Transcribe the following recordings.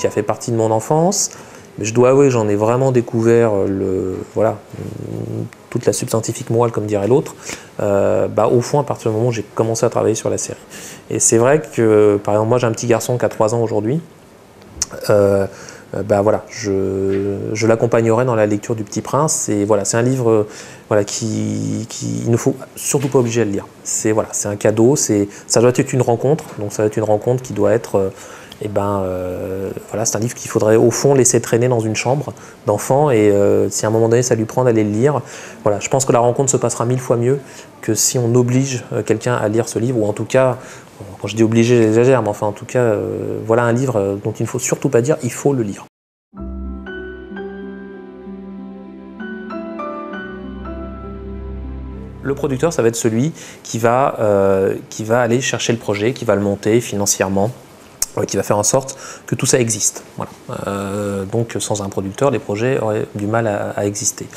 qui a fait partie de mon enfance. Mais je dois avouer que j'en ai vraiment découvert toute la substantifique moelle, comme dirait l'autre, au fond, à partir du moment où j'ai commencé à travailler sur la série. Et c'est vrai que, par exemple, moi j'ai un petit garçon qui a 3 ans aujourd'hui. Je l'accompagnerai dans la lecture du Petit Prince. Et voilà, c'est un livre il ne faut surtout pas obliger à le lire. C'est un cadeau, ça doit être une rencontre. Donc ça doit être une rencontre qui doit être... c'est un livre qu'il faudrait au fond laisser traîner dans une chambre d'enfant et si à un moment donné ça lui prend d'aller le lire, je pense que la rencontre se passera 1000 fois mieux que si on oblige quelqu'un à lire ce livre, ou en tout cas, quand je dis obligé j'exagère, mais enfin en tout cas, voilà un livre dont il ne faut surtout pas dire il faut le lire. Le producteur, ça va être celui qui va aller chercher le projet, qui va le monter financièrement, qui va faire en sorte que tout ça existe. Voilà. Donc sans un producteur, les projets auraient du mal à exister.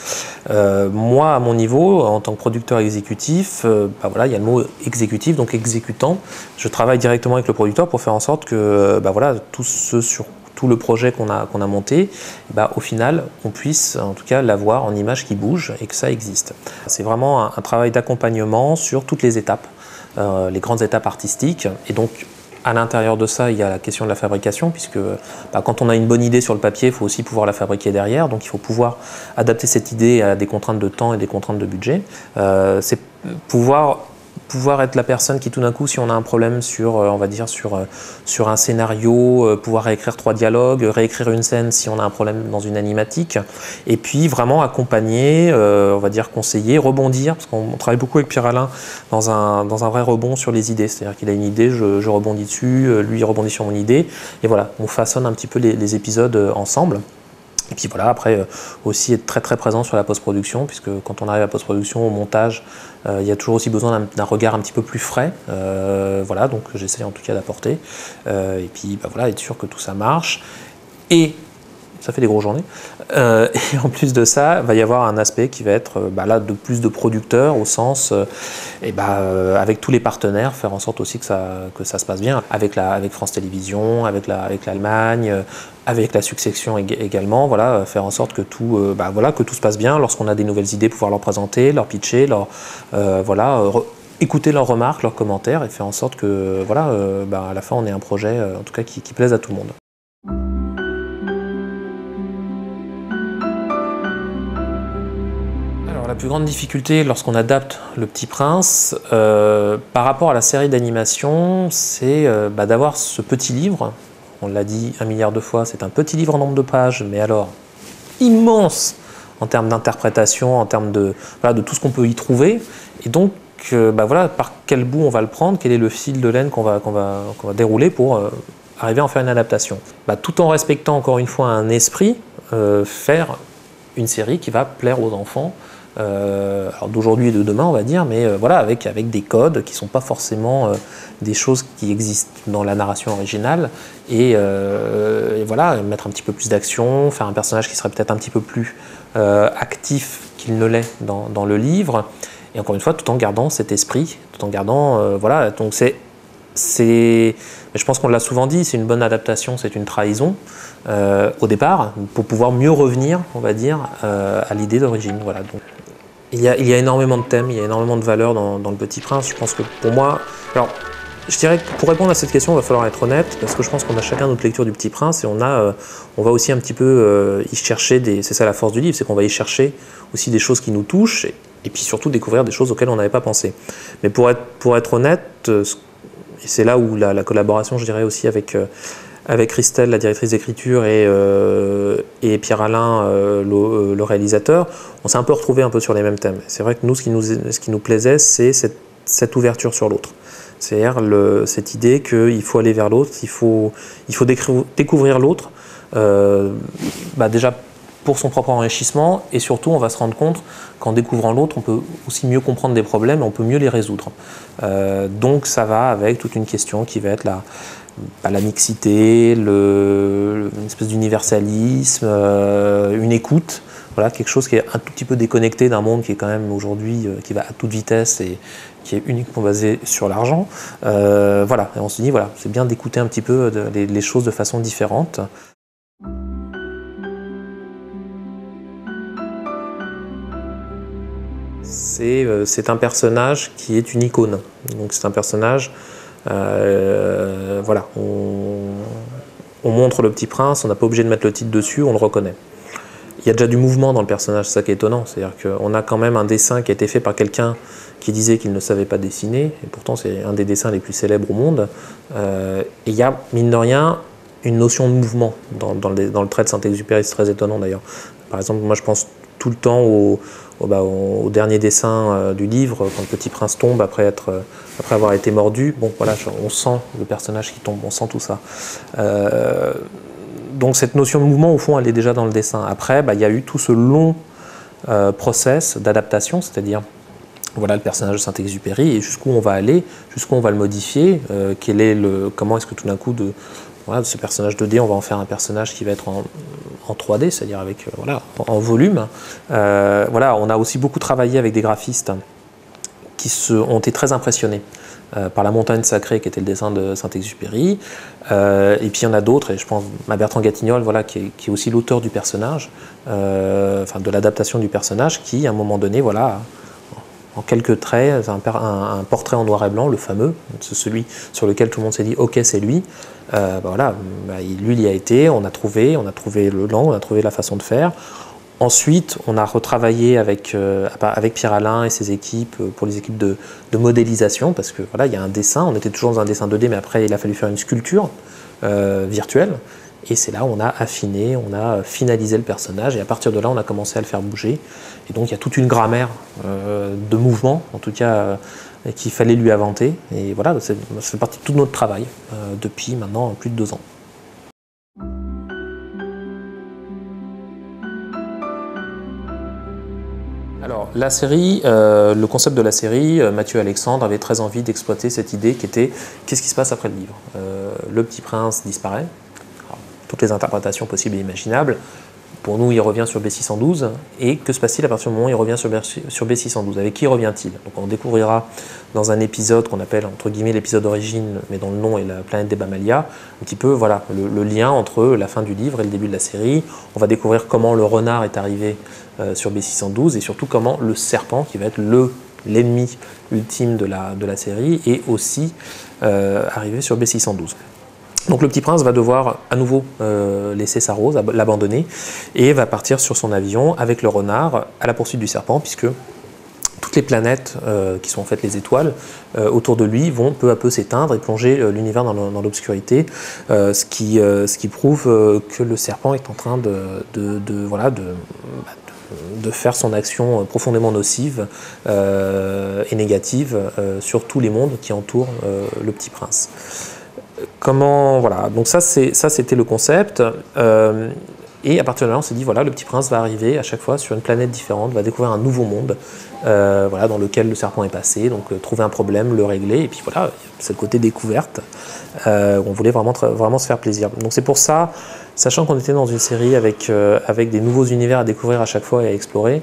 Moi, à mon niveau, en tant que producteur exécutif, il y a le mot exécutif, donc exécutant. Je travaille directement avec le producteur pour faire en sorte que tout le projet qu'on a monté, au final, on puisse en tout cas l'avoir en image qui bouge et que ça existe. C'est vraiment un travail d'accompagnement sur toutes les étapes, les grandes étapes artistiques. Et donc, à l'intérieur de ça, il y a la question de la fabrication, puisque quand on a une bonne idée sur le papier, il faut aussi pouvoir la fabriquer derrière. Donc il faut pouvoir adapter cette idée à des contraintes de temps et des contraintes de budget. C'est pouvoir être la personne qui tout d'un coup, si on a un problème sur un scénario, pouvoir réécrire 3 dialogues, réécrire une scène si on a un problème dans une animatique, et puis vraiment accompagner, conseiller, rebondir, parce qu'on travaille beaucoup avec Pierre-Alain dans un vrai rebond sur les idées, c'est-à-dire qu'il a une idée, je rebondis dessus, lui il rebondit sur mon idée, et voilà, on façonne un petit peu les épisodes ensemble. Et puis voilà, après aussi être très très présent sur la post-production, puisque quand on arrive à la post-production, au montage, il y a toujours aussi besoin d'un regard un petit peu plus frais. Donc j'essaie en tout cas d'apporter. Et puis être sûr que tout ça marche. Et ça fait des grosses journées. Et en plus de ça, il va y avoir un aspect qui va être de plus de producteurs, au sens, avec tous les partenaires, faire en sorte aussi que ça se passe bien, avec France Télévisions, avec l'Allemagne, avec la succession également, faire en sorte que tout se passe bien. Lorsqu'on a des nouvelles idées, pouvoir leur présenter, leur pitcher, écouter leurs remarques, leurs commentaires, et faire en sorte que à la fin on ait un projet en tout cas qui plaise à tout le monde. La plus grande difficulté lorsqu'on adapte Le Petit Prince par rapport à la série d'animation, c'est d'avoir ce petit livre. On l'a dit 1 milliard de fois, c'est un petit livre en nombre de pages, mais alors immense en termes d'interprétation, en termes de tout ce qu'on peut y trouver. Et donc, par quel bout on va le prendre, quel est le fil de laine qu'on va dérouler pour arriver à en faire une adaptation. Tout en respectant encore une fois un esprit, faire une série qui va plaire aux enfants, d'aujourd'hui et de demain on va dire, mais avec des codes qui ne sont pas forcément des choses qui existent dans la narration originale, et mettre un petit peu plus d'action, faire un personnage qui serait peut-être un petit peu plus actif qu'il ne l'est dans le livre, et encore une fois tout en gardant cet esprit, tout en gardant donc je pense qu'on l'a souvent dit, c'est une bonne adaptation, c'est une trahison au départ, pour pouvoir mieux revenir, on va dire, à l'idée d'origine. Voilà. Donc, il y a énormément de thèmes, il y a énormément de valeurs dans Le Petit Prince. Je pense que pour moi, alors je dirais que pour répondre à cette question, il va falloir être honnête, parce que je pense qu'on a chacun notre lecture du Petit Prince, et on va aussi un petit peu y chercher c'est ça la force du livre, c'est qu'on va y chercher aussi des choses qui nous touchent, et puis surtout découvrir des choses auxquelles on n'avait pas pensé. Mais pour être honnête, et c'est là où la collaboration, je dirais aussi avec Christelle, la directrice d'écriture, et Pierre-Alain, le réalisateur, on s'est un peu retrouvés un peu sur les mêmes thèmes. C'est vrai que nous, ce qui nous plaisait, c'est cette ouverture sur l'autre. C'est-à-dire cette idée qu'il faut aller vers l'autre, il faut découvrir l'autre, déjà pour son propre enrichissement, et surtout on va se rendre compte qu'en découvrant l'autre, on peut aussi mieux comprendre des problèmes et on peut mieux les résoudre. Donc ça va avec toute une question qui va être la mixité, une espèce d'universalisme, une écoute, quelque chose qui est un tout petit peu déconnecté d'un monde qui est quand même aujourd'hui, qui va à toute vitesse et qui est uniquement basé sur l'argent. Et on se dit, c'est bien d'écouter un petit peu les choses de façon différente. C'est un personnage qui est une icône. Donc c'est un personnage, voilà, on montre le Petit Prince, on n'a pas obligé de mettre le titre dessus, on le reconnaît. Il y a déjà du mouvement dans le personnage, c'est ça qui est étonnant. C'est-à-dire qu'on a quand même un dessin qui a été fait par quelqu'un qui disait qu'il ne savait pas dessiner, et pourtant c'est un des dessins les plus célèbres au monde. Et il y a, mine de rien, une notion de mouvement dans le trait de Saint-Exupéry, c'est très étonnant d'ailleurs. Par exemple, moi je pense tout le temps au dernier dessin du livre, quand le Petit Prince tombe après avoir été mordu. Bon voilà, on sent le personnage qui tombe, on sent tout ça. Donc cette notion de mouvement, au fond, elle est déjà dans le dessin. Après, il y a eu tout ce long process d'adaptation, c'est-à-dire voilà le personnage de Saint-Exupéry et jusqu'où on va aller, jusqu'où on va le modifier, comment est-ce que tout d'un coup de ce personnage 2D, on va en faire un personnage qui va être en 3D, c'est-à-dire avec en volume. Voilà, on a aussi beaucoup travaillé avec des graphistes qui ont été très impressionnés par La Montagne Sacrée, qui était le dessin de Saint-Exupéry. Et puis il y en a d'autres, et je pense à Bertrand Gatignolles, voilà, qui est aussi l'auteur du personnage, de l'adaptation du personnage, qui, à un moment donné, voilà, en quelques traits, un portrait en noir et blanc, le fameux, c'est celui sur lequel tout le monde s'est dit « ok, c'est lui ». Lui, il y a été, on a trouvé le langue, on a trouvé la façon de faire. Ensuite, on a retravaillé avec Pierre Alain et ses équipes pour les équipes de modélisation, parce que voilà, il y a un dessin, on était toujours dans un dessin 2D, mais après il a fallu faire une sculpture virtuelle. Et c'est là où on a affiné, on a finalisé le personnage, et à partir de là, on a commencé à le faire bouger. Et donc il y a toute une grammaire de mouvement, en tout cas, qu'il fallait lui inventer. Et voilà, ça fait partie de tout notre travail depuis maintenant plus de 2 ans. Alors, la série, le concept de la série, Mathieu Alexandre avait très envie d'exploiter cette idée qui était qu'est-ce qui se passe après le livre. Le Petit Prince disparaît, alors, toutes les interprétations possibles et imaginables. Pour nous, il revient sur B612, et que se passe-t-il à partir du moment où il revient sur B612? Avec qui revient-il? Donc on découvrira dans un épisode qu'on appelle entre guillemets l'épisode d'origine, mais dont le nom est la planète des Bamalia, un petit peu voilà, le lien entre la fin du livre et le début de la série. On va découvrir comment le renard est arrivé sur B612, et surtout comment le serpent, qui va être l'ennemi ultime de la série, est aussi arrivé sur B612. Donc le Petit Prince va devoir à nouveau laisser sa rose, l'abandonner, et va partir sur son avion avec le renard à la poursuite du serpent, puisque toutes les planètes, qui sont en fait les étoiles, autour de lui vont peu à peu s'éteindre et plonger l'univers dans l'obscurité, ce qui prouve que le serpent est en train de faire son action profondément nocive et négative sur tous les mondes qui entourent le Petit Prince. Voilà, donc ça c'était le concept, et à partir de là on s'est dit voilà, le Petit Prince va arriver à chaque fois sur une planète différente, va découvrir un nouveau monde voilà, dans lequel le serpent est passé, donc trouver un problème, le régler, et puis voilà, c'est le côté découverte, on voulait vraiment se faire plaisir. Donc c'est pour ça, sachant qu'on était dans une série avec des nouveaux univers à découvrir à chaque fois et à explorer,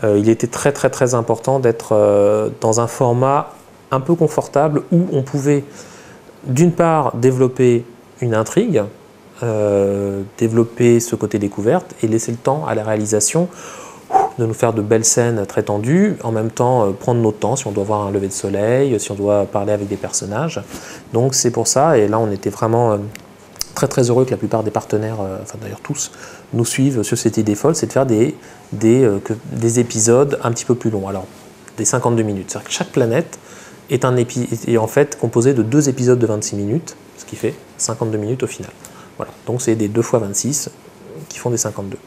il était très important d'être dans un format un peu confortable où on pouvait d'une part développer une intrigue, développer ce côté découverte et laisser le temps à la réalisation de nous faire de belles scènes très tendues, en même temps prendre notre temps si on doit voir un lever de soleil, si on doit parler avec des personnages. Donc c'est pour ça, et là on était vraiment très heureux que la plupart des partenaires, enfin d'ailleurs tous, nous suivent sur cette idée folle, c'est de faire des épisodes un petit peu plus longs, alors des 52 minutes. C'est-à-dire que chaque planète est en fait composé de 2 épisodes de 26 minutes, ce qui fait 52 minutes au final. Voilà, donc c'est des 2 x 26 qui font des 52.